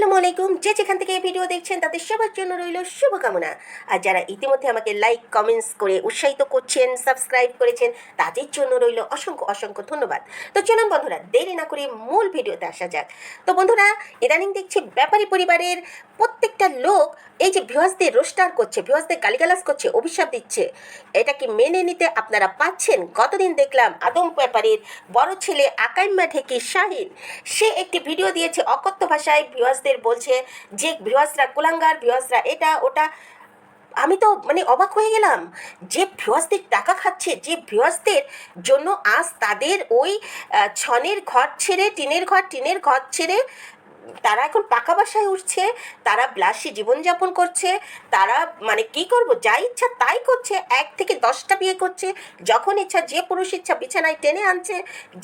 আসসালামু আলাইকুম। যে যেখান থেকে এই ভিডিও দেখছেন তাদের সবার জন্য রইল শুভকামনা। আর যারা ইতিমধ্যে আমাকে লাইক কমেন্টস করে উৎসাহিত করছেন, সাবস্ক্রাইব করেছেন, তাদের জন্য রইল অসংখ্য অসংখ্য ধন্যবাদ। তো চলুন বন্ধুরা, দেরি না করে মূল ভিডিওতে আসা যাক। তো বন্ধুরা, ইদানিং দেখছি ব্যাপারী পরিবারের প্রত্যেকটা লোক এই যে ভিউয়ার্সদের রোস্টার করছে, ভিউয়ার্সদের গালিগালাজ করছে, অভিশাপ দিচ্ছে। এটা কি মেনে নিতে আপনারা পাচ্ছেন? গতদিন দেখলাম আদম ব্যাপারীর বড় ছেলে আকাইম্মা ঢেকি শাহিন, সে একটি ভিডিও দিয়েছে অকথ্য ভাষায়, ভিউয়ার্সদের বলছে যে ভিউয়ার্সরা কুলাঙ্গার, ভিউয়ার্সরা এটা ওটা। আমি তো মানে অবাক হয়ে গেলাম, যে ভিউয়ার্সদের টাকা খাচ্ছে, যে ভিউয়ার্সদের জন্য আজ তাদের ওই ছনের ঘর ছেড়ে টিনের ঘর ছেড়ে তারা এখন পাকা বাসায় উঠছে, তারা বিলাসী জীবনযাপন করছে, তারা মানে কি করব, যা ইচ্ছা তাই করছে, 1 থেকে 10টা বিয়ে করছে, যখন ইচ্ছা যে পুরুষ ইচ্ছা বিছানায় টেনে আনছে,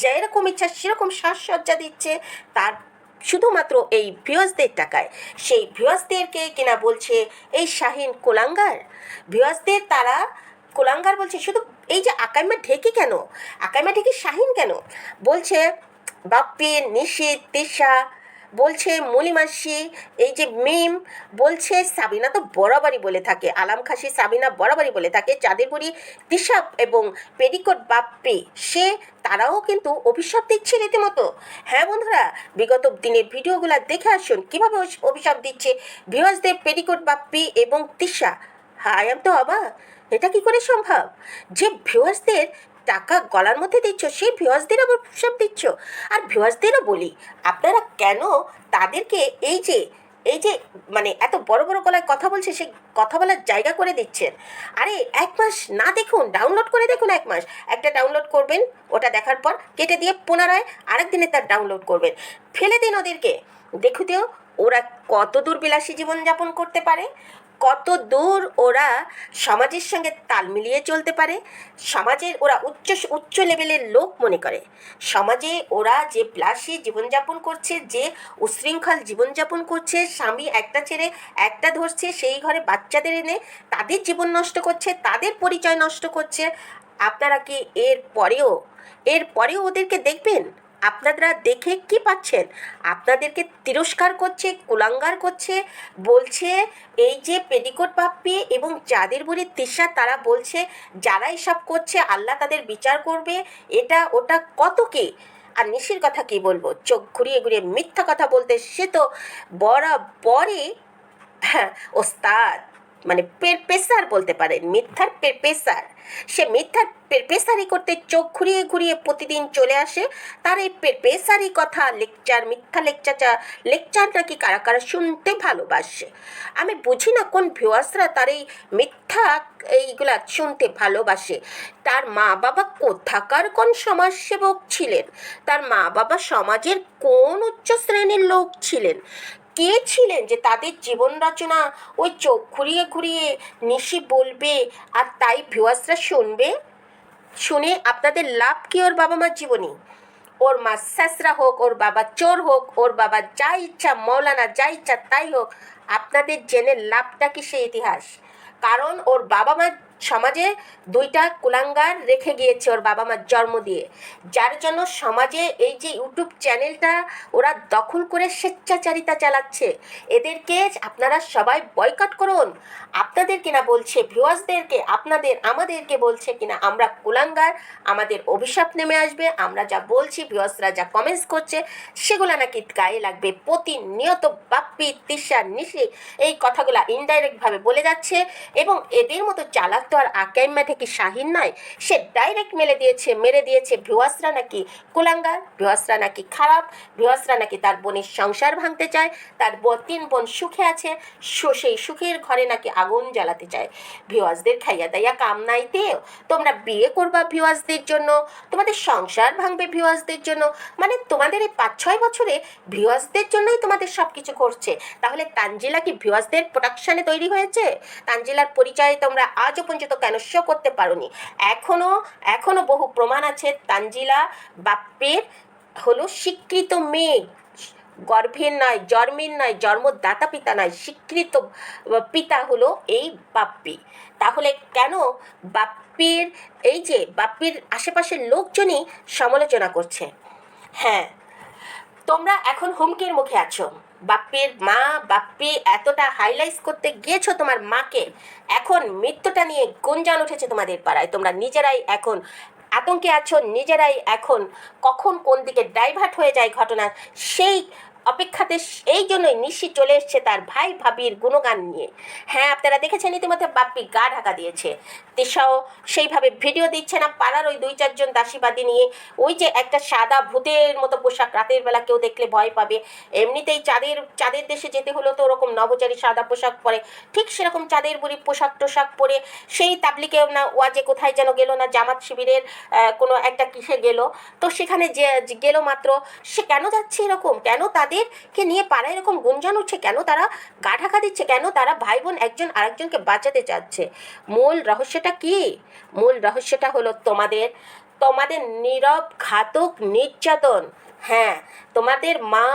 যেরকম ইচ্ছা সেরকম সাজসজ্জা দিচ্ছে, তার শুধুমাত্র এই ভিউয়ার্সদের টাকায়। সেই ভিউয়ার্সদেরকে কিনা বলছে এই শাহিন কুলাঙ্গার, ভিউয়ার্সদের তারা কুলাঙ্গার বলছে। শুধু এই যে আকাইমা ঢেকি কেন, আকাইমা ঢেকি শাহিন কেন বলছে, বাপ্পি, নিশিত, তিশা, বলছে মলিমাসি, এই যে মিম, বলছে সাবিনা তো বরাবরই বলে থাকে, আলাম খাসি সাবিনা বরাবরই বলে থাকে, চাঁদের বুড়ি তিশা এবং পেডিকোট বাপ্পি, সে তারাও কিন্তু অভিশাপ দিচ্ছে রীতিমতো। হ্যাঁ বন্ধুরা, বিগত দিনের ভিডিওগুলো দেখে আসুন কীভাবে অভিশাপ দিচ্ছে ভিউয়ার্সদের পেডিকোট বাপ্পি এবং তিশা। হ্যাঁ, আই এম তো অবাক, এটা কি করে সম্ভব যে ভিউয়ার্সদের টাকা গলার মধ্যে দিচ্ছ, সেই ভিউয়ার্সদের আবার সব দিচ্ছ। আর ভিউয়ার্সদেরও বলি, আপনারা কেন তাদেরকে এই যে মানে এত বড় বড় গলায় কথা বলছে, সেই কথা বলার জায়গা করে দিচ্ছেন? আরে 1 মাস না দেখুন, ডাউনলোড করে দেখুন। 1 মাস একটা ডাউনলোড করবেন, ওটা দেখার পর কেটে দিয়ে পুনরায় আরেক দিনে তার ডাউনলোড করবেন, ফেলে দিন ওদেরকে। দেখুতেও ওরা কত দূর বিলাসী জীবনযাপন করতে পারে, কত দূর ওরা সমাজের সঙ্গে তাল মিলিয়ে চলতে পারে, সমাজের ওরা উচ্চ লেভেলের লোক মনে করে। সমাজে ওরা যে বিলাসী জীবনযাপন করছে, যে উশৃঙ্খল জীবনযাপন করছে, স্বামী একটা ছেড়ে একটা ধরছে, সেই ঘরে বাচ্চাদের এনে তাদের জীবন নষ্ট করছে, তাদের পরিচয় নষ্ট করছে। আপনারা কি এর পরেও ওদেরকে দেখবেন? আপনারা দেখে কি পাচ্ছেন? আপনাদেরকে তিরস্কার করছে, কুলাঙ্গার করছে, বলছে এই যে পেডিকোট বাপ্পি এবং চাঁদের বুড়ি তিশা, তারা বলছে যারা এসব করছে আল্লাহ তাদের বিচার করবে, এটা ওটা কত কি। আর নিশির কথা কি বলবো, চোখ ঘুরিয়ে ঘুরিয়ে মিথ্যা কথা বলতে সে তো বরাবরই হ্যাঁ ওস্তাদ, মানে পেশার বলতে পারেন, মিথ্যার পেশার। সে মিথ্যার পেশারি করতে চোখ ঘুরিয়ে ঘুরিয়ে প্রতিদিন চলে আসে। তার এই পেশারি কথা, লেকচার, মিথ্যা লেকচার নাকি কারা কারা শুনতে ভালোবাসে। আমি বুঝি না কোন ভিউয়ার্সরা তার এই মিথ্যা এইগুলা শুনতে ভালোবাসে। তার মা বাবা কোথাকার কোন সমাজসেবক ছিলেন, তার মা বাবা সমাজের কোন উচ্চ শ্রেণীর লোক ছিলেন, কে ছিলেন যে তাদের জীবন রচনা ওই চোখ ঘুরিয়ে ঘুরিয়ে নিশি বলবে, আর তাই ভিউয়ার্সরা শুনবে। শুনে আপনাদের লাভ কি? ওর বাবা মার জীবনী, ওর মা স্যাসরা হোক, ওর বাবা চোর হোক, ওর বাবা যা ইচ্ছা মৌলানা যা ইচ্ছা তাই হোক, আপনাদের জেনে লাভটা কি সেই ইতিহাস? কারণ ওর বাবা মা সমাজে 2টা কুলাঙ্গার রেখে গিয়েছে ওর বাবা মার জন্ম দিয়ে, যার জন্য সমাজে এই যে ইউটিউব চ্যানেলটা ওরা দখল করে স্বেচ্ছাচারিতা চালাচ্ছে। এদেরকে আপনারা সবাই বয়কট করুন। আপনাদের কিনা বলছে ভিউয়ার্সদেরকে, আমাদেরকে বলছে কিনা আমরা কুলাঙ্গার, আমাদের অভিশাপ নেমে আসবে, আমরা যা বলছি ভিউয়ার্সরা যা কমেন্টস করছে সেগুলো নাকি গায়ে লাগবে। প্রতিনিয়ত বাপ্পি, তিশা, নিশি এই কথাগুলো ইনডাইরেক্টভাবে বলে যাচ্ছে। এবং এদের মতো চালাক তো আর আকাইম্মা থেকে শাহিন নয়, সে ডাইরেক্ট মেরে দিয়েছে ভিউয়ার্সরা নাকি কুলাঙ্গার, ভিউয়ার্সরা নাকি খারাপ, ভিউয়ার্সরা নাকি তার বোনের সংসার ভাঙতে চায়, তার 3 বোন সুখে আছে, সেই সুখের ঘরে নাকি আগুন জ্বালাতে চায়। ভিউয়ার্সদের খাইয়া দাইয়া কাম নাইতে তোমরা বিয়ে করবা ভিউয়ার্সদের জন্য, তোমাদের সংসার ভাঙবে ভিউয়ার্সদের জন্য, মানে তোমাদের এই 5-6 বছরে ভিউয়ার্সদের জন্যই তোমাদের সব কিছু করছে। তাহলে তানজিলা কি ভিউয়ার্সদের প্রোডাকশানে তৈরি হয়েছে? তানজিলার পরিচয়ে তোমরা আজও পর্যন্ত কেন শো করতে পারোনি? এখনো বহু প্রমাণ আছে তানজিলা বাপ্পির হলো স্বীকৃত মেয়ে, গর্ভের নয়, জন্মের নয়, জন্মদাতা পিতা নয়, স্বীকৃত পিতা হলো এই বাপ্পি। তাহলে কেন বাপ্পির আশেপাশের লোকজনই সমালোচনা করছে? হ্যাঁ, তোমরা এখন হুমকির মুখে আছো, বাপ্পির মা, বাপ্পি এতটা হাইলাইট করতে গিয়েছো তোমার মাকে, এখন মৃত্যুটা নিয়ে গুঞ্জন উঠেছে তোমাদের পাড়ায়। তোমরা নিজেরাই এখন আতঙ্কে আছো, নিজেরাই এখন কখন কোন দিকে ডাইভার্ট হয়ে যায় ঘটনা, সেই অপেক্ষাতে এই জন্যই নিশি চলে এসছে তার ভাই ভাবির গুণগান নিয়ে। হ্যাঁ, আপনারা দেখেছেন ইতিমধ্যে বাপ্পি গা ঢাকা দিয়েছে, তিশাও সেইভাবে ভিডিও দিচ্ছে না পাড়ার ওই 2-4 জন দাসীবাদী নিয়ে। ওই যে একটা সাদা ভূতের মতো পোশাক, রাতের বেলা কেউ দেখলে ভয় পাবে, এমনিতেই চাঁদের দেশে যেতে হলো তো ওরকম নভোচারী সাদা পোশাক পরে, ঠিক সেরকম চাঁদের বুড়ি পোশাক টোশাক পরে সেই তাবলিকে না ওয়াজে কোথায় যেন গেল না, জামাত শিবিরের কোনো একটা কিসে গেল, তো সেখানে যে গেল মাত্র, সে কেন যাচ্ছে এরকম, কেন তাদেরকে নিয়ে পাড়ায় এরকম গুঞ্জন উঠছে, কেন তারা গা ঢাকা দিচ্ছে, কেন তারা ভাই বোন একজন আরেকজনকে বাঁচাতে চাচ্ছে? মূল রহস্যটা কি? মূল রহস্যটা হলো তোমাদের তোমাদের নীরব ঘাতক নির্যাতন। হ্যাঁ, তোমাদের মা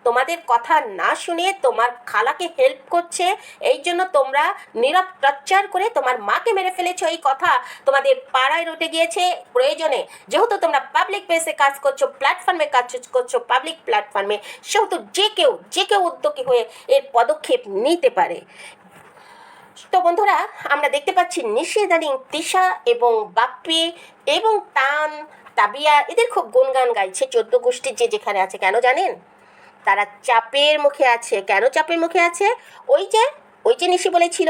তোমাদের কথা না শুনে তোমার খালাকে হেল্প করছে, এই জন্য তোমরা নীরব টর্চার করে তোমার মাকে মেরে ফেলেছো। এই কথা তোমাদের পাড়ায় রটে গিয়েছে প্রয়োজনে, যেহেতু তোমরা পাবলিক প্লেসে কাজ করছো, প্ল্যাটফর্মে কাজ করছো, পাবলিক প্ল্যাটফর্মে, সেহেতু যে কেউ উদ্যোগী হয়ে এর পদক্ষেপ নিতে পারে। তো বন্ধুরা, আমরা দেখতে পাচ্ছি নিশি ইদানিং তিশা এবং বাপ্পি এবং তাবিয়া এদের খুব গুণগান গাইছে 14 গোষ্ঠীর যে যেখানে আছে। কেন জানেন? তারা চাপের মুখে আছে। কেন চাপের মুখে আছে? ওই যে নিশি বলেছিল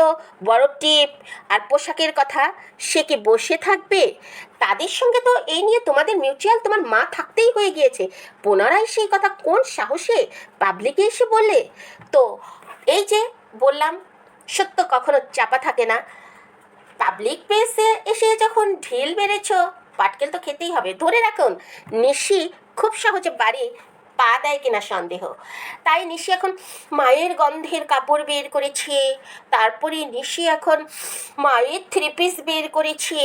বড় টিপ আর পোশাকের কথা, সে কি বসে থাকবে? তাদের সঙ্গে তো এই নিয়ে তোমাদের মিউচুয়াল তোমার মা থাকতেই হয়ে গিয়েছে, পুনরায় সেই কথা কোন সাহসে পাবলিকে এসে বললে? তো এই যে বললাম, সত্য কখনো চাপা থাকে না। পাবলিক প্লেসে এসে যখন ঢিল মেরেছ, পাটকেল তো খেতেই হবে। ধরে রাখুন, নিশি খুব সহজে বাড়ি পা দেয় কিনা সন্দেহ। তাই নিশি এখন মায়ের গন্ধের কাপড় বের করেছে, তারপরে নিশি এখন মায়ের 3 পিস বের করেছে,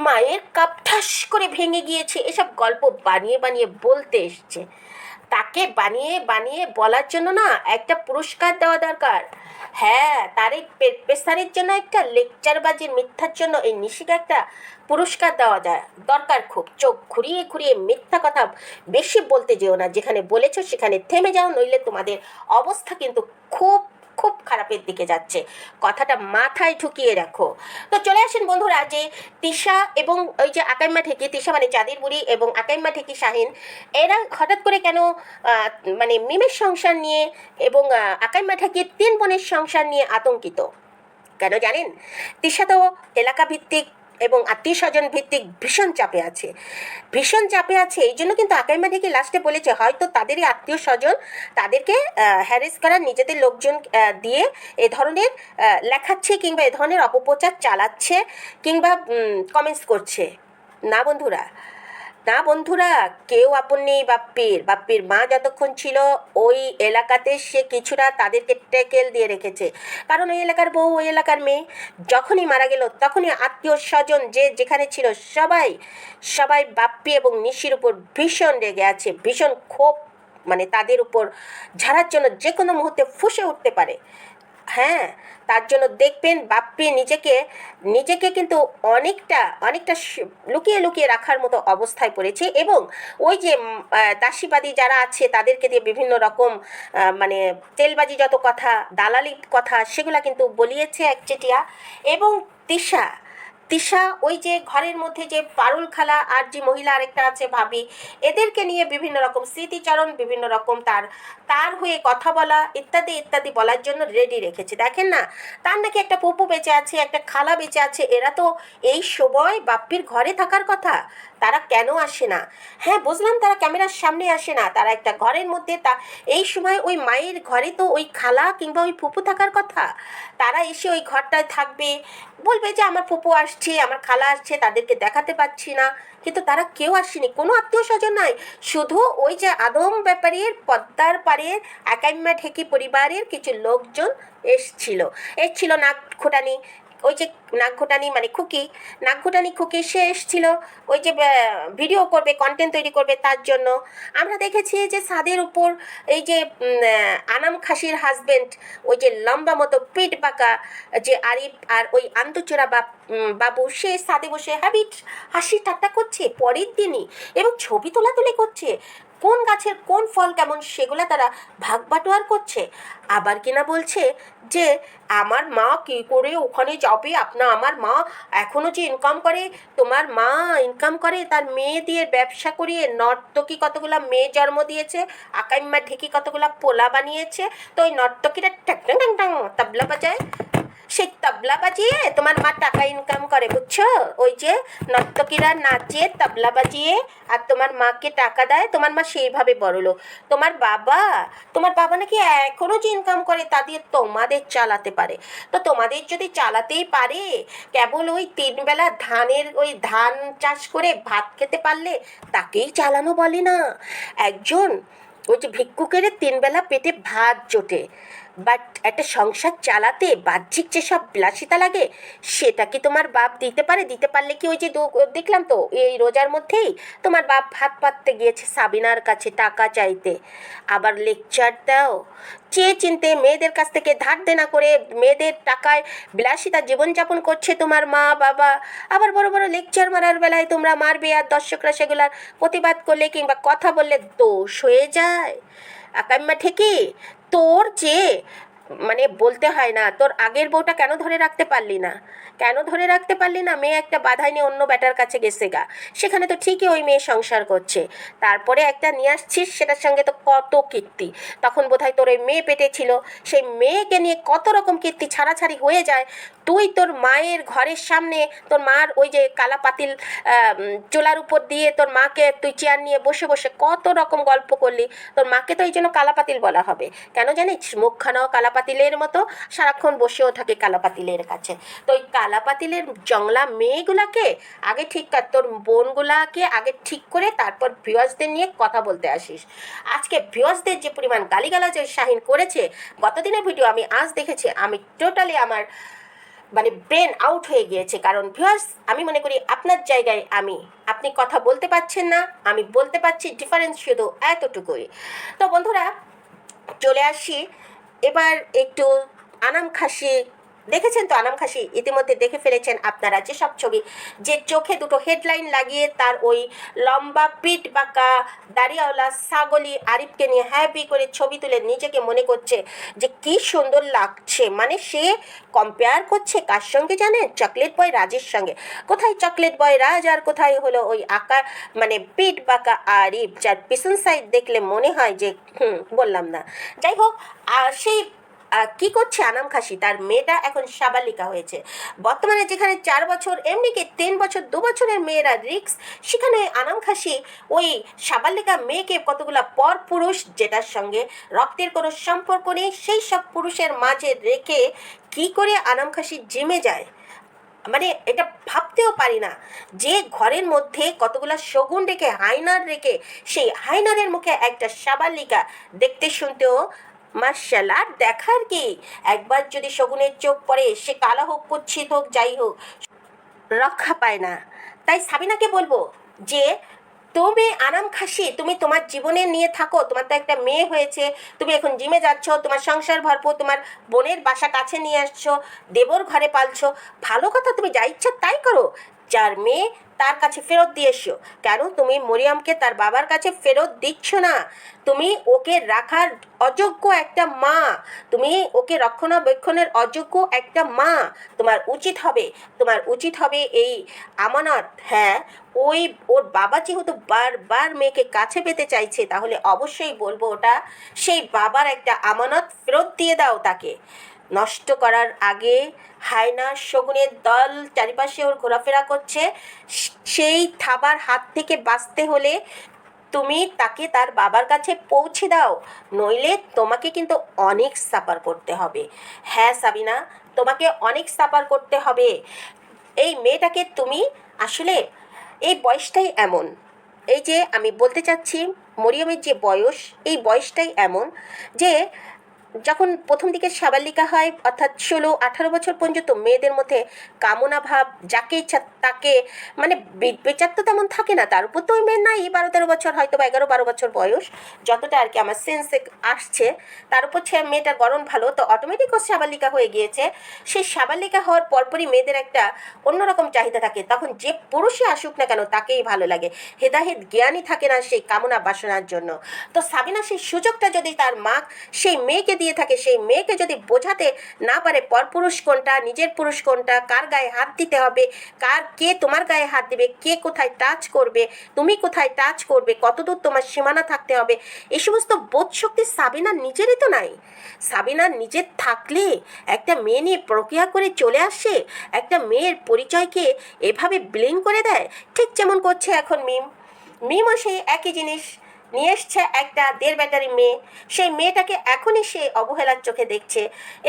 মায়ের কাপ ঠাস করে ভেঙে গিয়েছে, এসব গল্প বানিয়ে বানিয়ে বলতে এসছে। তাকে বানিয়ে বানিয়ে বলার জন্য না একটা পুরস্কার দেওয়া দরকার। হ্যাঁ, তার এই পেশারের জন্য একটা লেকচারবাজির মিথ্যার জন্য এই নিশিকে একটা পুরস্কার দেওয়া যায় দরকার খুব। চোখ ঘুরিয়ে ঘুরিয়ে মিথ্যা কথা বেশি বলতে যেও না, যেখানে বলেছো সেখানে থেমে যাও, নইলে তোমাদের অবস্থা কিন্তু খুব খুব খারাপের দিকে যাচ্ছে। কথাটা মাথায় ঢুকিয়ে রাখো। তো চলে আসেন বন্ধুরা, যে তিশা এবং ওই যে আকাইম্মা ঠেকি, তিশা মানে চাঁদের বুড়ি এবং আকাইম্মা ঠেকি শাহিন, এরা হঠাৎ করে কেন মানে মিমের সংসার নিয়ে এবং আকাইম্মা ঠেকির 3 বোনের সংসার নিয়ে আতঙ্কিত? কেন জানেন? তিশা তো এলাকা ভিত্তিক এবং আত্মীয় স্বজন ভিত্তিক ভীষণ চাপে আছে, ভীষণ চাপে আছে। এই জন্য কিন্তু আকাইম্মা ঠেকি লাস্টে বলেছে হয়তো তাদেরই আত্মীয় স্বজন তাদেরকে হ্যারেস করার নিজেদের লোকজন দিয়ে এ ধরনের লেখাচ্ছে কিংবা এ ধরনের অপপ্রচার চালাচ্ছে কিংবা কমেন্টস করছে। না বন্ধুরা, না বন্ধুরা, কেউ আপন নেই বাপ্পির মা যতক্ষণ ছিল ওই এলাকাতে সে কিছুটা তাদেরকে টেকেল দিয়ে রেখেছে, কারণ ওই এলাকার বউ, ওই এলাকার মেয়ে। যখনই মারা গেল তখনই আত্মীয় স্বজন যে যেখানে ছিল সবাই সবাই বাপ্পি এবং নিশির উপর ভীষণ রেগে আছে, ভীষণ ক্ষোভ মানে তাদের উপর ঝাড়ার জন্য যে কোনো মুহূর্তে ফুঁসে উঠতে পারে। হ্যাঁ, তার জন্য দেখবেন বাপ্পি নিজেকে কিন্তু অনেকটা লুকিয়ে লুকিয়ে রাখার মতো অবস্থায় পড়েছে। এবং ওই যে দাসীবাদী যারা আছে তাদেরকে দিয়ে বিভিন্ন রকম মানে তেলবাজি যত কথা, দালালি কথা, সেগুলা কিন্তু বলিয়েছে একচেটিয়া। এবং তিশা ওই যে ঘরের মধ্যে যে পারুল খালা আর যে মহিলা আরেকটা আছে ভাবি, এদেরকে নিয়ে বিভিন্ন রকম স্মৃতিচারণ, বিভিন্ন রকম তার হয়ে কথা বলা ইত্যাদি ইত্যাদি বলার জন্য রেডি রেখেছে। দেখেন না, তার নাকি একটা ফুপু বেঁচে আছে, একটা খালা বেঁচে আছে, এরা তো এই সময় বাপ্পির ঘরে থাকার কথা, তারা কেন আসে না? হ্যাঁ, বুঝলাম তারা ক্যামেরার সামনে আসে না, তারা একটা ঘরের মধ্যে এই সময় ওই মায়ের ঘরে তো ওই খালা কিংবা ওই ফুপু থাকার কথা, তারা এসে ওই ঘরটায় থাকবে, বলবে যে আমার ফুপু আসছে, আমার খালা আসছে, তাদেরকে দেখাতে পাচ্ছি না। কিন্তু তারা কেউ আসেনি, কোনো আত্মীয় স্বজন নাই, শুধু ওই যে আদম ব্যাপারীর পদ্মার পাড়ের আকাইম্মা ঠেকি পরিবারের কিছু লোকজন এসছিল নাক খোটানি, ওই যে নাকঘোটানি মানে নাকঘোটানি খুকি সে এসেছিল ওই যে ভিডিও করবে, কন্টেন্ট তৈরি করবে, তার জন্য। আমরা দেখেছি যে ছাদের উপর এই যে আনাম খাসির হাজবেন্ড, ওই যে লম্বা মতো পিঠ বাঁকা যে আরিফ আর ওই আন্তচোরা বাবু, সে ছাদে বসে হাসি ঠাট্টা করছে পরের দিনই এবং ছবি তোলাতুলি করছে। কোন গাছের কোন ফল কেমন সেগুলা তারা ভাগ বাটোয়ার করছে। আবার কিনা বলছে যে আমার মা কী করে ওখানে যাবে, আমার মা এখনও যে ইনকাম করে, তোমার মা ইনকাম করে তার মেয়ে দিয়ে ব্যবসা করিয়ে, নর্তকী কতগুলা মেয়ে জন্ম দিয়েছে, আকাইম্মা ঢেকি কতগুলা পোলা বানিয়েছে, তো ওই নর্তকীরা ট্যাং ট্যাং ট্যাং ট্যাং তবলা বাজায়, সেই তবলা বাজিয়ে তোমার মা টাকা ইনকাম করে, বুঝছো? ওই যে নর্তকীরা নাচে তবলা বাজিয়ে আর তোমার মাকে টাকা দেয়, তোমার মা সেইভাবে বড়লোক। তোমার বাবা নাকি এখনও যে ইনকাম করে তা দিয়ে তোমাদের চালাতে পারে। তো তোমাদের যদি চালাতেই পারে, কেবল ওই 3 বেলা ওই ধান চাষ করে ভাত খেতে পারলে তাকেই চালানো বলে না। একজন ওই যে ভিক্ষুকের 3 বেলা পেটে ভাত জোটে, বাট একটা সংসার চালাতে বাহ্যিক যেসব বিলাসিতা লাগে সেটা কি তোমার বাপ দিতে পারে? দিতে পারলে কি ওই যে দেখলাম তো এই রোজার মধ্যেই তোমার বাপ ভাত পাততে গিয়েছে সাবিনার কাছে টাকা চাইতে, আবার লেকচার দাও চেয়ে চিনতে মেয়েদের কাছ থেকে ধার দেনা করে মেয়েদের টাকায় বিলাসিতা জীবনযাপন করছে তোমার মা বাবা। আবার বড় বড় লেকচার মারার বেলায় তোমরা মারবে আর দর্শকরা সেগুলার প্রতিবাদ করলে কিংবা কথা বললে দোষ হয়ে যায়। আকাম্মা ঠিকই, তোর যে মানে বলতে হয় না, তোর আগের বউটা কেন ধরে রাখতে পারলি না? মেয়ে একটা বাধাই নিয়ে অন্য ব্যাটার কাছে গেছে গা, সেখানে তো ঠিকই ওই মেয়ে সংসার করছে, তারপরে একটা নিয়ে আসছিস সেটার সঙ্গে তো কত কীর্তি। তখন বোধহয় তোর ওই মেয়ে পেটে ছিল, সেই মেয়েকে নিয়ে কত রকম কীর্তি ছাড়াছাড়ি হয়ে যায়। তুই তোর মায়ের ঘরের সামনে তোর মার ওই যে কালা পাতিল চোলার উপর দিয়ে তোর মাকে তুই চেয়ার নিয়ে বসে বসে কত রকম গল্প করলি। তোর মাকে তো এই জন্য কালাপাতিল বলা হবে কেন জানিস? মুখখানাও কালাপাতিলের মতো, সারাক্ষণ বসেও থাকে কালাপাতিলের কাছে। তো ওই কালাপাতিলের জংলা মেয়েগুলাকে আগে ঠিক কর, তোর বোনগুলাকে আগে ঠিক করে তারপর ভিউয়ার্সদের নিয়ে কথা বলতে আসিস। আজকে ভিউয়ার্সদের যে পরিমাণ গালিগালাজ ওই শাহিন করেছে, গতদিনের ভিডিও আমি আজ দেখেছি, আমি টোটালি আমার মানে ব্রেন আউট হয়ে গিয়েছে। কারণ ভিউয়ার্স, আমি মনে করি আপনার জায়গায় আপনি কথা বলতে পারছেন না, আমি বলতে পারছি, ডিফারেন্স শুধু এতটুকুই। তো বন্ধুরা চলে আসি এবার একটু আনাম খাসি। দেখেছেন তো আনাম খাসি, ইতিমধ্যে দেখে ফেলেছেন আপনারা, যেসব ছবি, যে চোখে দুটো হেডলাইন লাগিয়ে তার ওই লম্বা পিঠ বাঁকা দাড়িওয়ালা ছাগলি আরিফকে নিয়ে হ্যাপি করে ছবি তুলে নিজেকে মনে করছে যে কি সুন্দর লাগছে। মানে সে কম্পেয়ার করছে কার সঙ্গে জানেন? চকলেট বয় রাজের সঙ্গে। কোথায় চকলেট বয় রাজ আর কোথায় হলো ওই মানে পিঠ বাঁকা আরিফ, যার পিছন সাইড দেখলে মনে হয় যে বললাম না। যাই হোক, সেই কি করছে আনাম খাসি, তার মেয়েটা এখন সাবালিকা হয়েছে। বর্তমানে যেখানে 4 বছর, এমনি কি 3 বছর 2 বছরের মেয়েরা রিক্স, সেখানে আনাম খাসি ওই সাবালিকা মেয়েকে কতগুলা পর পুরুষ, যেটার সঙ্গে রক্তের কোনো সম্পর্ক নেই, সেই সব পুরুষের মাঝে রেখে কি করে আনাম খাসি জিমে যায়। মানে এটা ভাবতেও পারি না যে ঘরের মধ্যে কতগুলা শগুন রেখে হাইনার রেখে সেই হাইনারের মুখে একটা সাবালিকা, দেখতে শুনতেও মার্শাল্লাহ। দেখার কি, একবার যদি শগুনের চোখ পড়ে, সে কালো হোক কুৎসিত হোক যাই হোক, রক্ষা পায় না। তাই সাবিনাকে বলবো যে তুমি আনাম খাসি, তুমি তোমার জীবনে নিয়ে থাকো, তোমার তো একটা মেয়ে হয়েছে, তুমি এখন জিমে যাচ্ছ, তোমার সংসার ভরপুর, তোমার বোনের বাসা কাছে নিয়ে আসছো, দেবর ঘরে পালছো, ভালো কথা, তুমি যা ইচ্ছা তাই করো। যার মেয়ে তার কাছে ফেরত দিয়ে এসো। কেন তুমি মরিয়মকে তার বাবার কাছে ফেরত দিচ্ছ না? তুমি ওকে রাখার অযোগ্য একটা মা, তুমি ওকে রক্ষণাবেক্ষণের অযোগ্য একটা মা। তোমার উচিত হবে এই আমানত। হ্যাঁ, ওর বাবা যেহেতু বারবার মেয়েকে কাছে পেতে চাইছে, তাহলে অবশ্যই বলবো ওটা সেই বাবার একটা আমানত, ফেরত দিয়ে দাও তাকে। নষ্ট করার আগে হায়না শগুনের দল চারিপাশে ওর ঘোরাফেরা করছে, সেই থাবার হাত থেকে বাঁচতে হলে তুমি তাকে তার বাবার কাছে পৌঁছে দাও, নইলে তোমাকে কিন্তু অনেক সাফার করতে হবে। হ্যাঁ সাবিনা, তোমাকে অনেক সাফার করতে হবে। এই মেয়েটাকে তুমি আসলে এই বয়সটাই এমন, এই যে আমি বলতে চাচ্ছি মরিয়মের যে বয়স, এই বয়সটাই এমন যে যখন প্রথম দিকে সাবালিকা হয় অর্থাৎ 16-18 বছর পর্যন্ত মেয়েদের মধ্যে কামনা ভাব, যাকে ইচ্ছা তাকে, মানে বেচার তো তেমন থাকে না, তার উপর তো ওই মেয়ের নাই 12-13 বছর, হয়তো বা 11-12 বছর বয়স, যতটা আর কি আমার সেন্সে আসছে, তার উপর মেয়েটার গড়ন ভালো, তো অটোমেটিক ও সাবালিকা হয়ে গিয়েছে। সেই সাবালিকা হওয়ার পরপরই মেয়েদের একটা অন্যরকম চাহিদা থাকে, তখন যে পুরুষই আসুক না কেন তাকেই ভালো লাগে, হেদাহেদ জ্ঞানই থাকে না সেই কামনা বাসনার জন্য। তো সাবিনা সেই সুযোগটা যদি তার মা সেই মেয়েকে দিয়ে থাকে, সেই মেয়েকে যদি বোঝাতে না পারে পরপুরুষ কোনটা, নিজের পুরুষ কোনটা, কার গায়ে হাত দিতে হবে, কে তোমার গায়ে হাত দিবে, কে কোথায় টাচ করবে, তুমি কোথায় টাচ করবে, কতদূর তোমার সীমানা থাকতে হবে, এই সমস্ত বোধ শক্তি সাবিনার নিজেরই তো নাই। সাবিনার নিজের থাকলে একটা মেয়ে নিয়ে প্রক্রিয়া করে চলে আসে, একটা মেয়ের পরিচয়কে এভাবে ব্লিং করে দেয়, ঠিক যেমন করছে এখন মিমও সেই একই জিনিস নিয়ে এসছে, একটা 1.5 ব্যাটারি মেয়ে, সেই মেয়েটাকে এখনই সে অবহেলার চোখে দেখছে।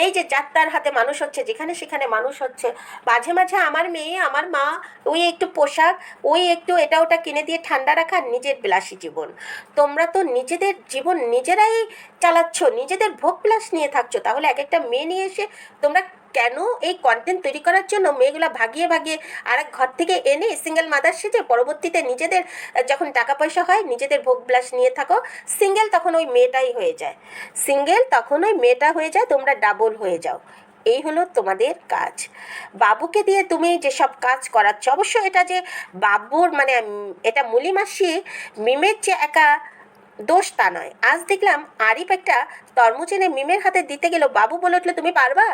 এই যে যাত্রার হাতে মানুষ হচ্ছে, যেখানে সেখানে মানুষ হচ্ছে, মাঝে মাঝে আমার মেয়ে, আমার মা, ওই একটু পোশাক, ওই একটু এটা ওটা কিনে দিয়ে ঠান্ডা রাখা, নিজের বিলাসী জীবন। তোমরা তো নিজেদের জীবন নিজেরাই চালাচ্ছ, নিজেদের ভোগ বিলাস নিয়ে থাকছো, তাহলে এক একটা মেয়ে নিয়ে এসে তোমরা কেন এই কন্টেন্ট তৈরি করার জন্য মেয়েগুলো ভাগিয়ে ভাগিয়ে আর এক ঘর থেকে এনে সিঙ্গেল মাদার সেজে পরবর্তীতে নিজেদের যখন টাকা পয়সা হয় নিজেদের ভোগ বিলাস নিয়ে থাকো, সিঙ্গেল তখন ওই মেয়েটাই হয়ে যায়, সিঙ্গেল তখন ওই মেয়েটা হয়ে যায়, তোমরা ডাবল হয়ে যাও। এই হলো তোমাদের কাজ। বাবুকে দিয়ে তুমি যেসব কাজ করাচ্ছ, অবশ্য এটা যে বাবুর মানে এটা মুলি মাসি মিমের যে একা দোষ তা নয়। আজ দেখলাম আরিফ একটা তরমুজ এনে মিমের হাতে দিতে গেল, বাবু বলে উঠলো তুমি পারবা,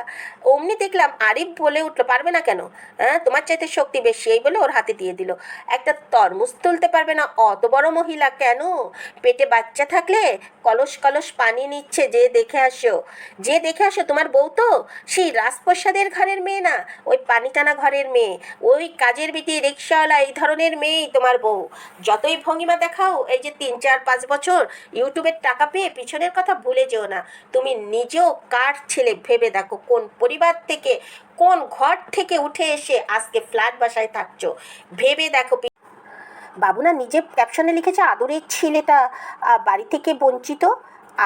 অমনি দেখলাম আরিফ বলে উঠলো পারবে না কেন, হ্যাঁ তোমার চাইতে শক্তি বেশি, এই বলে ওর হাতে দিয়ে দিল। একটা তরমুজ তুলতে পারবে না অত বড় মহিলা, কেন? পেটে বাচ্চা থাকলে কলস কলস পানি নিচ্ছে, যে দেখে আসো, যে দেখে আসো, তোমার বউ তো সেই রাজপ্রসাদের ঘরের মেয়ে না, ওই পানি টানা ঘরের মেয়ে, ওই কাজের বিটি রিক্সাওয়ালা, এই ধরনের মেয়েই তোমার বউ। যতই ভঙ্গিমা দেখাও, এই যে 3-4-5 বছর ইউটিউবের টাকা পেয়ে পিছনের কথা ভুলে যেও না, তুমি নিজেও কার ছেলে ভেবে দেখো, কোন পরিবার থেকে, কোন ঘর থেকে উঠে এসে আজকে ফ্ল্যাট বাসায় থাকছো, ভেবে দেখো। বাবু না নিজে ক্যাপশনে লিখেছে আদরের ছেলেটা বাড়ি থেকে বঞ্চিত,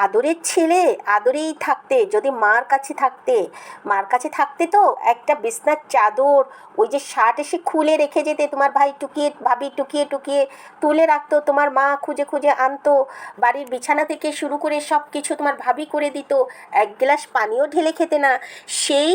আদরের ছেলে আদরেই থাকতে, যদি মার কাছে থাকতে তো একটা বিছনার চাদর, ওই যে শার্ট এসে খুলে রেখে যেতে, তোমার ভাবি টুকিয়ে টুকিয়ে তুলে রাখতো, তোমার মা খুঁজে খুঁজে আনতো, বাড়ির বিছানা থেকে শুরু করে সব কিছু তোমার ভাবি করে দিত, এক গ্লাস পানিও ঢেলে খেতে না, সেই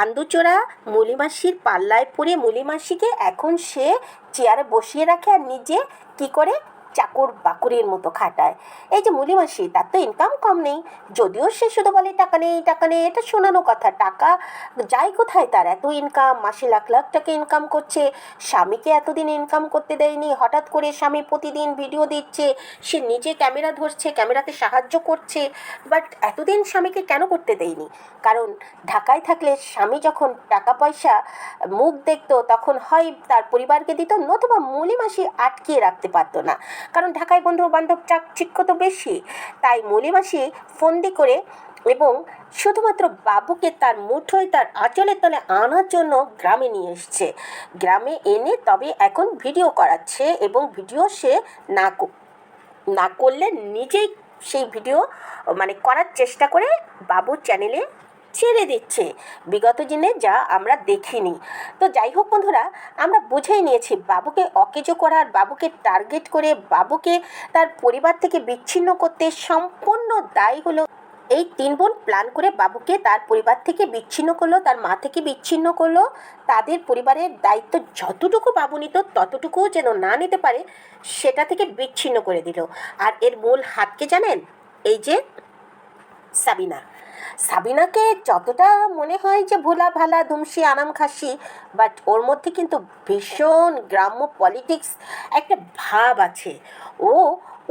আন্দুচোরা মুলিমাসির পাল্লায় পড়ে মুলিমাসিকে এখন সে চেয়ারে বসিয়ে রাখে আর নিজে কি করে চাকর বাকরের মতো খাটায়। এই যে মুলিমাসি, তার তো ইনকাম কম নেই, যদিও সে শুধু বলে টাকা নেই টাকা নেই, এটা শোনানো কথা, টাকা যায় কোথায়, তার এত ইনকাম, মাসে লাখ লাখ টাকা ইনকাম করছে, স্বামীকে এতদিন ইনকাম করতে দেয়নি, হঠাৎ করে স্বামী প্রতিদিন ভিডিও দিচ্ছে, সে নিজে ক্যামেরা ধরছে, ক্যামেরাতে সাহায্য করছে, বাট এতদিন স্বামীকে কেন করতে দেয়নি? কারণ ঢাকায় থাকলে স্বামী যখন টাকা পয়সা মুখ দেখতো তখন হয় তার পরিবারকে দিত, নতুবা মুলিমাসি আটকিয়ে রাখতে পারতো না, কারণ ঢাকায় বন্ধু বান্ধব চাকচিক্য তো বেশি, তাই মুলিমাসি ফন্দি করে এবং শুধুমাত্র বাবুকে তার মুঠোয়, তার আঁচলের তলে আনার জন্য গ্রামে নিয়ে এসছে, গ্রামে এনে তবে এখন ভিডিও করাচ্ছে, এবং ভিডিও সে না করলে নিজেই সেই ভিডিও মানে করার চেষ্টা করে বাবুর চ্যানেলে ছেড়ে দিচ্ছে, বিগত দিনে যা আমরা দেখিনি। তো যাই হোক বন্ধুরা, আমরা বুঝেই নিয়েছি বাবুকে অকেজো করার, বাবুকে টার্গেট করে বাবুকে তার পরিবার থেকে বিচ্ছিন্ন করতে সম্পূর্ণ দায়ী হলো এই 3 বোন, প্ল্যান করে বাবুকে তার পরিবার থেকে বিচ্ছিন্ন করলো, তার মা থেকে বিচ্ছিন্ন করলো, তাদের পরিবারের দায়িত্ব যতটুকু বাবু নিত ততটুকুও যেন না নিতে পারে সেটা থেকে বিচ্ছিন্ন করে দিল। আর এর মূল হাতকে জানেন? এই যে সাবিনাকে যতটা মনে হয় যে ভোলা ভালা ধুমসি আনাম খাসি, বাট ওর মধ্যে কিন্তু ভীষণ গ্রাম্য পলিটিক্স একটা ভাব আছে। ও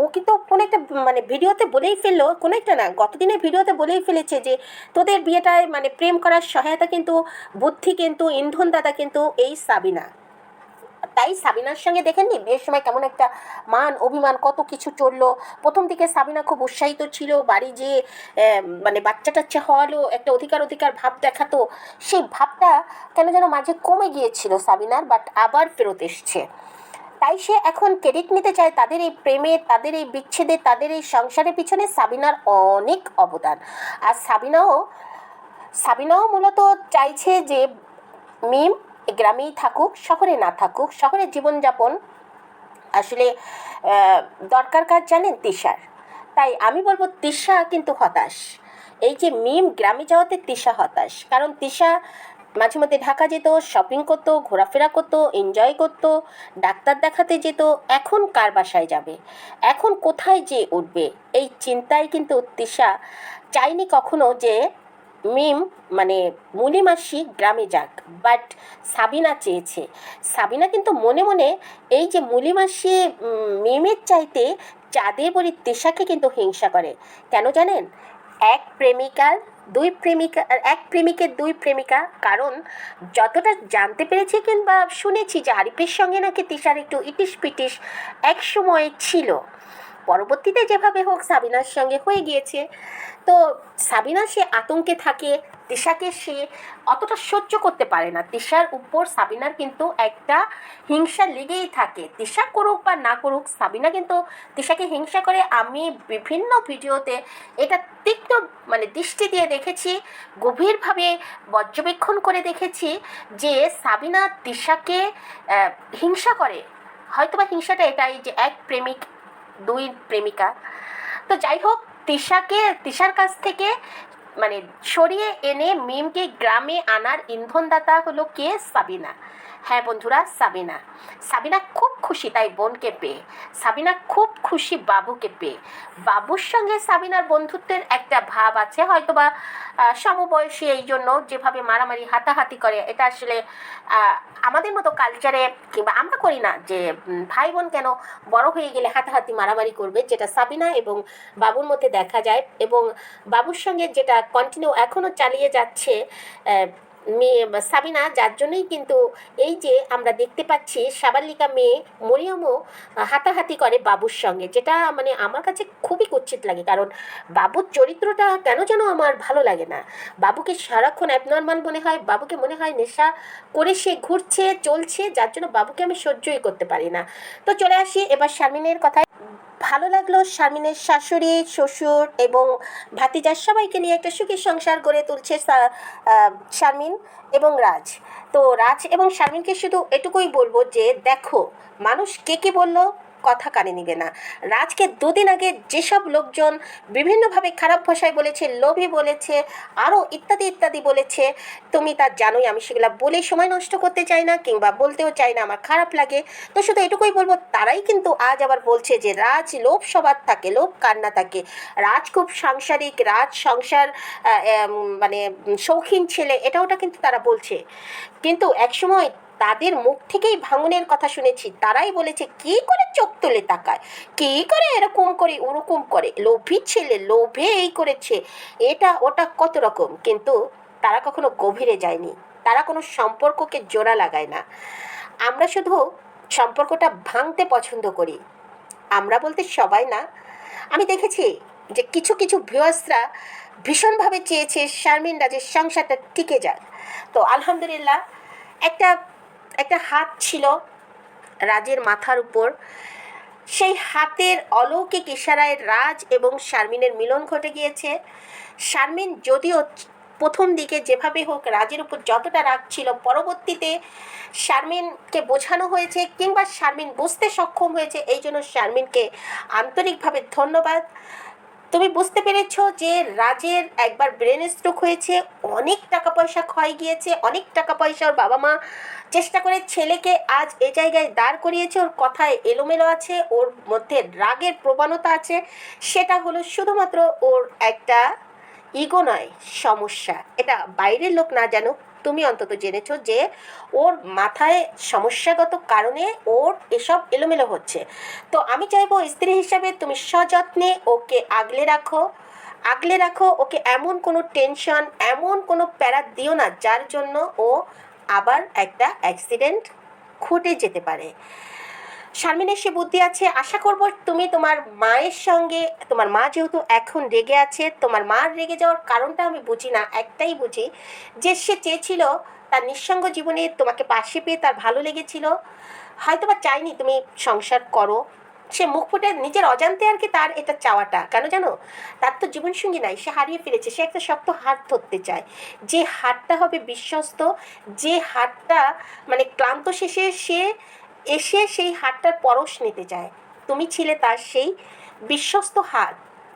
ও কিন্তু কোনো একটা মানে ভিডিওতে বলেই ফেললো, কোনো একটা না, গতদিনের ভিডিওতে বলেই ফেলেছে যে তোদের বিয়েটায় মানে প্রেম করার সহায়তা কিন্তু, বুদ্ধি কিন্তু, ইন্ধন দাতা কিন্তু এই সাবিনা। তাই সাবিনার সঙ্গে দেখেননি বিয়ের সময় কেমন একটা মান অভিমান কত কিছু চললো। প্রথম দিকে সাবিনা খুব উৎসাহিত ছিল, বাড়ি যেয়ে মানে বাচ্চা টাচ্চা হওয়ালো একটা অধিকার ভাব দেখাতো, সেই ভাবটা কেন যেন মাঝে কমে গিয়েছিল সাবিনার, বাট আবার ফেরত এসছে। তাই সে এখন ক্রেডিট নিতে চায় তাদের এই প্রেমে, তাদের এই বিচ্ছেদে, তাদের এই সংসারের পিছনে সাবিনার অনেক অবদান। আর সাবিনাও মূলত চাইছে যে মিম গ্রামেই থাকুক, শহরে না থাকুক। শহরের জীবনযাপন আসলে দরকার কাজ জানেন তিশার। তাই আমি বলবো তিশা কিন্তু হতাশ। এই যে মিম গ্রামে যাওয়াতে তিশা হতাশ, কারণ তিশা মাঝে মধ্যে ঢাকা যেত, শপিং করতো, ঘোরাফেরা করতো, এনজয় করতো, ডাক্তার দেখাতে যেত। এখন কার বাসায় যাবে, এখন কোথায় যে উঠবে, এই চিন্তায় কিন্তু তিশা চাইনি কখনো যে মিম মানে মুনি মাসি গ্রামে যাক। বাট সাবিনা চেয়েছে। সাবিনা কিন্তু মনে মনে এই যে মুলি মাসি মিমের চাইতে চাঁদের বড়ি তিশাকে কিন্তু হিংসা করে। কেন জানেন? এক প্রেমিকের দুই প্রেমিকা। কারণ যতটা জানতে পেরেছি কিংবা শুনেছি যে আরিফের সঙ্গে নাকি তিশার একটু ইটিস পিটিস এক সময় ছিল, পরবর্তীতে যেভাবে হোক সাবিনার সঙ্গে হয়ে গিয়েছে। তো সাবিনা সে আতঙ্কে থাকে, তিশাকে সে অতটা সহ্য করতে পারে না। তিশার উপর সাবিনার কিন্তু একটা হিংসা লেগেই থাকে। তিশা করুক বা না করুক, সাবিনা কিন্তু তিশাকে হিংসা করে। আমি বিভিন্ন ভিডিওতে এটা তীক্ষ্ণ দৃষ্টি দিয়ে দেখেছি, গভীরভাবে পর্যবেক্ষণ করে দেখেছি যে সাবিনা তিশাকে হিংসা করে। হয়তোবা হিংসাটা এটাই যে এক প্রেমিক দুই প্রেমিকা। তো যাই হোক, তিশার কাছ থেকে সরিয়ে এনে মিমকে গ্রামে আনার ইন্ধনদাতা হলো কে? সাবিনা। হ্যাঁ বন্ধুরা, সাবিনা খুব খুশি তাই বোনকে পেয়ে। সাবিনা খুব খুশি বাবুকে পেয়ে। বাবুর সঙ্গে সাবিনার বন্ধুত্বের একটা ভাব আছে, হয়তোবা সমবয়সী, এই জন্য যেভাবে মারামারি হাতাহাতি করে, এটা আসলে আমাদের মতো কালচারে কিংবা আমরা করি না যে ভাই বোন কেন বড় হয়ে গেলে হাতাহাতি মারামারি করবে, যেটা সাবিনা এবং বাবুর মধ্যে দেখা যায়। এবং বাবুর সঙ্গে যেটা কন্টিনিউ এখনও চালিয়ে যাচ্ছে সাবিনা, যার জন্যই কিন্তু এই যে আমরা দেখতে পাচ্ছি সাবালিকা মেয়ে মরিয়মও হাতাহাতি করে বাবুর সঙ্গে, যেটা আমার কাছে খুবই কুৎসিত লাগে। কারণ বাবুর চরিত্রটা কেন যেন আমার ভালো লাগে না। বাবুকে সারাক্ষণ অ্যাবনর্মাল মনে হয়, বাবুকে মনে হয় নেশা করে সে ঘুরছে চলছে, যার জন্য বাবুকে আমি সহ্যই করতে পারি না। তো চলে আসি এবার শারমিনের কথায়। ভালো লাগলো শারমিনের শাশুড়ি, শ্বশুর এবং ভাতিজার সবাইকে নিয়ে একটা সুখী সংসার গড়ে তুলছে শারমিন এবং রাজ। তো রাজ এবং শারমিনকে শুধু এটুকুই বলবো যে দেখো, মানুষ কে বললো কথা কানে নিবে না। রাজকে দুদিন আগে যেসব লোকজন বিভিন্নভাবে খারাপ ভাষায় বলেছে, লোভী বলেছে, আরও ইত্যাদি ইত্যাদি বলেছে, তুমি তা জানোই। আমি সেগুলো বলে সময় নষ্ট করতে চাই না কিংবা বলতেও চাই না, আমার খারাপ লাগে। তো শুধু এটুকুই বলবো, তারাই কিন্তু আজ আবার বলছে যে রাজ লোভ সবার থাকে, লোভ কান্না থাকে, রাজ খুব সাংসারিক, রাজ সংসার শৌখিন ছেলে, এটা ওটা কিন্তু তারা বলছে। কিন্তু একসময় তাদের মুখ থেকেই ভাঙনের কথা শুনেছি। তারাই বলেছে কি করে চোখ তুলে তাকায়, কি করে এরকম করে ওরকম করে, লোভী ছেলে, লোভে এই করেছে, এটা ওটা কত রকম। কিন্তু তারা কখনো গভীরে যায়নি, তারা কোনো সম্পর্ককে জোড়া লাগায় না। আমরা শুধু সম্পর্কটা ভাঙতে পছন্দ করি। আমরা বলতে সবাই না, আমি দেখেছি যে কিছু ভিউয়ার্সরা ভীষণভাবে চেয়েছে শারমিন রাজের সংসারটা টিকে যাক। তো আলহামদুলিল্লাহ, একটা হাত ছিল রাজের মাথার উপর, সেই হাতের অলৌকিক ইশারায় রাজ এবং শারমিনের মিলন ঘটে গিয়েছে। শারমিন যদিও প্রথম দিকে যেভাবে হোক রাজের উপর যতটা রাগ ছিল, পরবর্তীতে শারমিনকে বোঝানো হয়েছে কিংবা শারমিন বুঝতে সক্ষম হয়েছে, এই জন্য শারমিনকে আন্তরিকভাবে ধন্যবাদ। তুমি বুঝতে পেরেছো যে রাজের একবার ব্রেন স্ট্রোক হয়েছে, অনেক টাকা পয়সা ক্ষয় গিয়েছে, অনেক টাকা পয়সা ওর বাবা মা চেষ্টা করে ছেলেকে আজ এ জায়গায় দাঁড় করিয়েছে। ওর কথায় এলোমেলো আছে, ওর মধ্যে রাগের প্রবণতা আছে, সেটা হলো শুধুমাত্র ওর একটা ইগো নয়, সমস্যা। এটা বাইরের লোক না জানুক, তুমি অন্তত জেনেছো যে ওর মাথায় সমস্যাগত কারণে ওর এসব এলোমেলো হচ্ছে। তো আমি চাইবো স্ত্রী হিসাবে তুমি সযত্নে ওকে আগলে রাখো, ওকে এমন কোনো টেনশন, এমন কোনো প্যারা দিও না যার জন্য ও আবার একটা অ্যাক্সিডেন্ট ঘটে যেতে পারে। শারমিনের সে বুদ্ধি আছে। আশা করব তুমি তোমার মায়ের সঙ্গে, তোমার মা যেহেতু এখন রেগে আছে, তোমার মার রেগে যাওয়ার কারণটা আমি বুঝি না, একটাই বুঝি যে সে চেয়েছিল তার নিঃসঙ্গ জীবনে তোমাকে পাশে পেয়ে তার ভালো লেগেছিল, হয়তো বা চাইনি তুমি সংসার করো, সে মুখ ফুটে নিজের অজান্তে আর কি তার এটা চাওয়াটা, কেন জানো? তার তো জীবনসঙ্গী নাই, সে হারিয়ে ফেলেছে, সে একটা শক্ত হাত ধরতে চায়, যে হাতটা হবে বিশ্বস্ত, যে হাতটা মানে ক্লান্ত শেষে সে এসে সেই হাতটার পরশ নিতে চায়। তুমি ছিলে তার সেই বিশ্বস্ত হাত।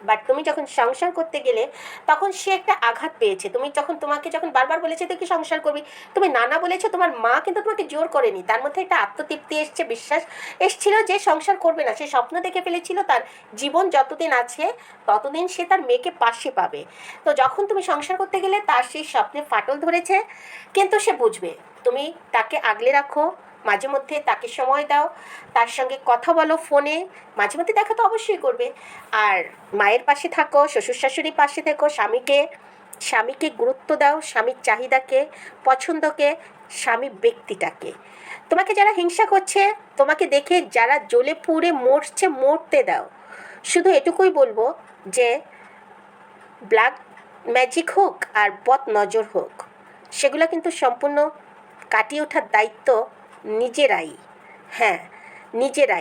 বাট তুমি যখন সংসার করতে গেলে তখন সে একটা আঘাত পেয়েছে। তুমি যখন তোমাকে যখন বারবার বলেছে তুই কি সংসার করবি, তুমি না না বলেছো, তোমার মা কিন্তু তোমাকে জোর করেনি, তার মধ্যে একটা আত্মতৃপ্তি এসছে, বিশ্বাস এসছিল যে সংসার করবে না, সে স্বপ্ন দেখে ফেলেছিল তার জীবন যতদিন আছে ততদিন সে তার মেয়েকে পাশে পাবে। তো যখন তুমি সংসার করতে গেলে তার সেই স্বপ্নে ফাটল ধরেছে, কিন্তু সে বুঝবে। তুমি তাকে আগলে রাখো, মাঝে মধ্যে তাকে সময় দাও, তার সঙ্গে কথা বলো ফোনে, মাঝে মধ্যে দেখা তো অবশ্যই করবে। আর মায়ের পাশে থাকো, শ্বশুর শাশুড়ির পাশে থেকো, স্বামীকে গুরুত্ব দাও, স্বামীর চাহিদাকে, পছন্দকে, স্বামী ব্যক্তিটাকে। তোমাকে যারা হিংসা করছে, তোমাকে দেখে যারা জ্বলে পুড়ে মরছে, মরতে দাও। শুধু এটুকুই বলবো যে ব্ল্যাক ম্যাজিক হোক আর বদ নজর হোক, সেগুলো কিন্তু সম্পূর্ণ কাটিয়ে ওঠার দায়িত্ব নিজেরাই। হ্যাঁ, নিজেরাই।